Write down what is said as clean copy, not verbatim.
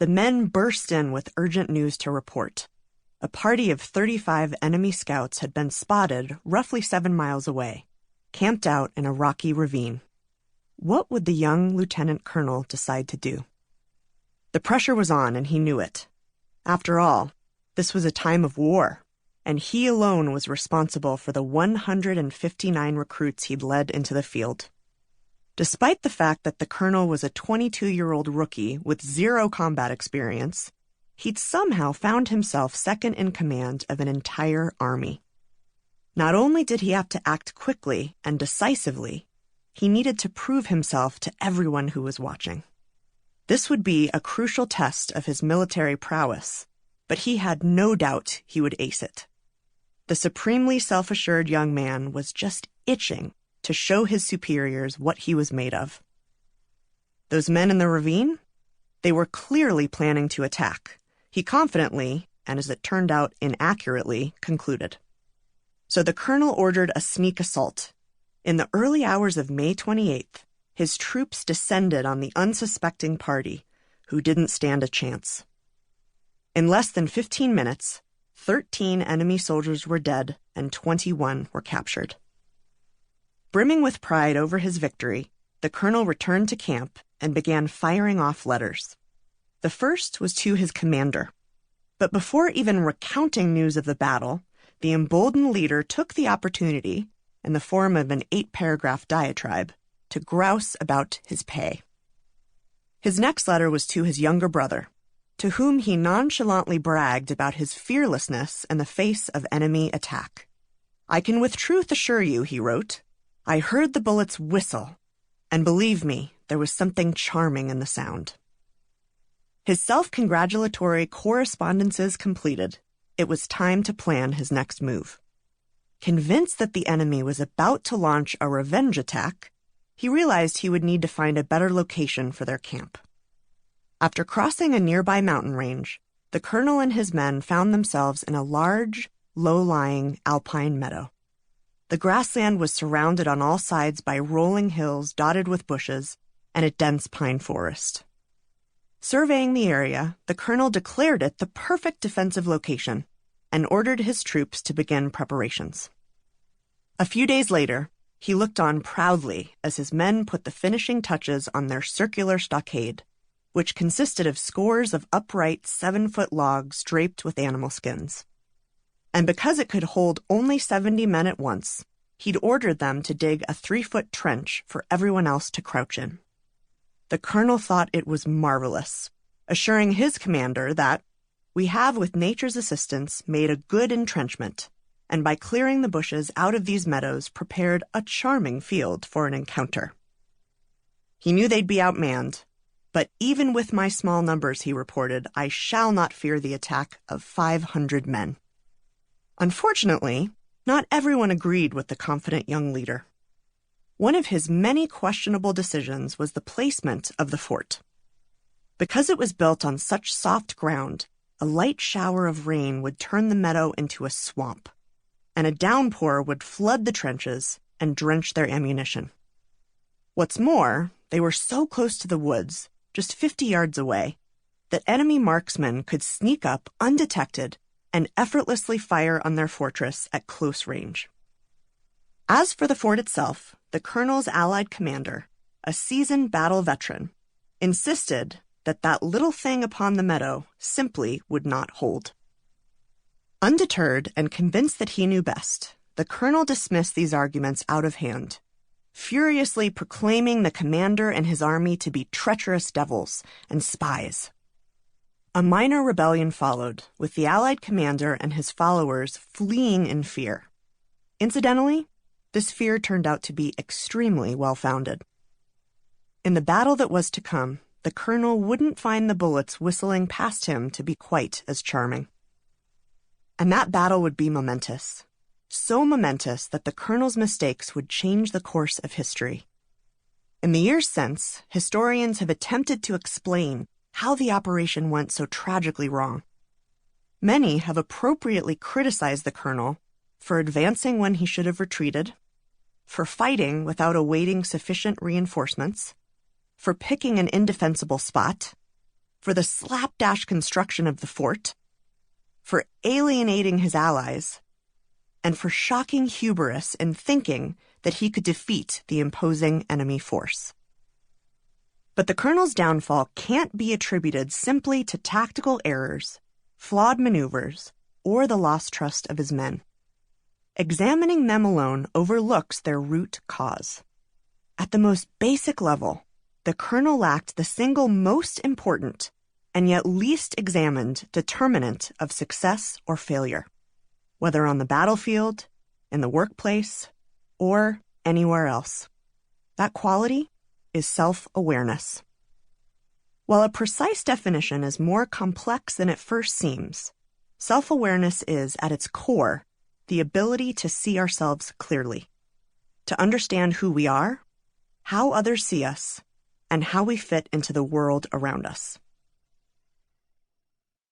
the men burst in with urgent news to report. A party of 35 enemy scouts had been spotted roughly 7 miles away, camped out in a rocky ravine. What would the young lieutenant colonel decide to do? The pressure was on, and he knew it. After all, this was a time of war, and he alone was responsible for the 159 recruits he'd led into the field. Despite the fact that the colonel was a 22-year-old rookie with 0 combat experience, he'd somehow found himself second in command of an entire army. Not only did he have to act quickly and decisively, he needed to prove himself to everyone who was watching. This would be a crucial test of his military prowess, but he had no doubt he would ace it. The supremely self-assured young man was just itching to show his superiors what he was made of. Those men in the ravine? They were clearly planning to attack, he confidently, and as it turned out inaccurately, concluded. So the colonel ordered a sneak assault. In the early hours of May 28th, his troops descended on the unsuspecting party, who didn't stand a chance. In less than 15 minutes, 13 enemy soldiers were dead and 21 were captured. Brimming with pride over his victory, the colonel returned to camp and began firing off letters. The first was to his commander. But before even recounting news of the battle, the emboldened leader took the opportunity, in the form of an 8-paragraph diatribe, to grouse about his pay. His next letter was to his younger brother, to whom he nonchalantly bragged about his fearlessness in the face of enemy attack. "I can with truth assure you," he wrote, "I heard the bullets whistle, and believe me, there was something charming in the sound." His self-congratulatory correspondences completed, it was time to plan his next move. Convinced that the enemy was about to launch a revenge attack, he realized he would need to find a better location for their camp. After crossing a nearby mountain range, the colonel and his men found themselves in a large, low-lying alpine meadow. The grassland was surrounded on all sides by rolling hills dotted with bushes and a dense pine forest. Surveying the area, the colonel declared it the perfect defensive location and ordered his troops to begin preparations. A few days later, he looked on proudly as his men put the finishing touches on their circular stockade, which consisted of scores of upright 7-foot logs draped with animal skins. And because it could hold only 70 men at once, he'd ordered them to dig a 3-foot trench for everyone else to crouch in. The colonel thought it was marvelous, assuring his commander that, "We have, with nature's assistance, made a good entrenchment, and by clearing the bushes out of these meadows prepared a charming field for an encounter." He knew they'd be outmanned, but even with my small numbers, he reported, "I shall not fear the attack of 500 men." Unfortunately, not everyone agreed with the confident young leader. One of his many questionable decisions was the placement of the fort. Because it was built on such soft ground, a light shower of rain would turn the meadow into a swamp, and a downpour would flood the trenches and drench their ammunition. What's more, they were so close to the woods, just 50 yards away, that enemy marksmen could sneak up undetected and effortlessly fire on their fortress at close range. As for the fort itself, the colonel's allied commander, a seasoned battle veteran, insisted that that little thing upon the meadow simply would not hold. Undeterred and convinced that he knew best, the colonel dismissed these arguments out of hand, furiously proclaiming the commander and his army to be treacherous devils and spies. A minor rebellion followed, with the Allied commander and his followers fleeing in fear. Incidentally, this fear turned out to be extremely well-founded. In the battle that was to come, the colonel wouldn't find the bullets whistling past him to be quite as charming. And that battle would be momentous. So momentous that the colonel's mistakes would change the course of history. In the years since, historians have attempted to explain how the operation went so tragically wrong. Many have appropriately criticized the colonel for advancing when he should have retreated, for fighting without awaiting sufficient reinforcements, for picking an indefensible spot, for the slapdash construction of the fort, for alienating his allies, and for shocking hubris in thinking that he could defeat the imposing enemy force. But the colonel's downfall can't be attributed simply to tactical errors, flawed maneuvers, or the lost trust of his men. Examining them alone overlooks their root cause. At the most basic level, the colonel lacked the single most important and yet least examined determinant of success or failure, whether on the battlefield, in the workplace, or anywhere else. That quality is self-awareness. While a precise definition is more complex than it first seems, self-awareness is, at its core, the ability to see ourselves clearly, to understand who we are, how others see us, and how we fit into the world around us.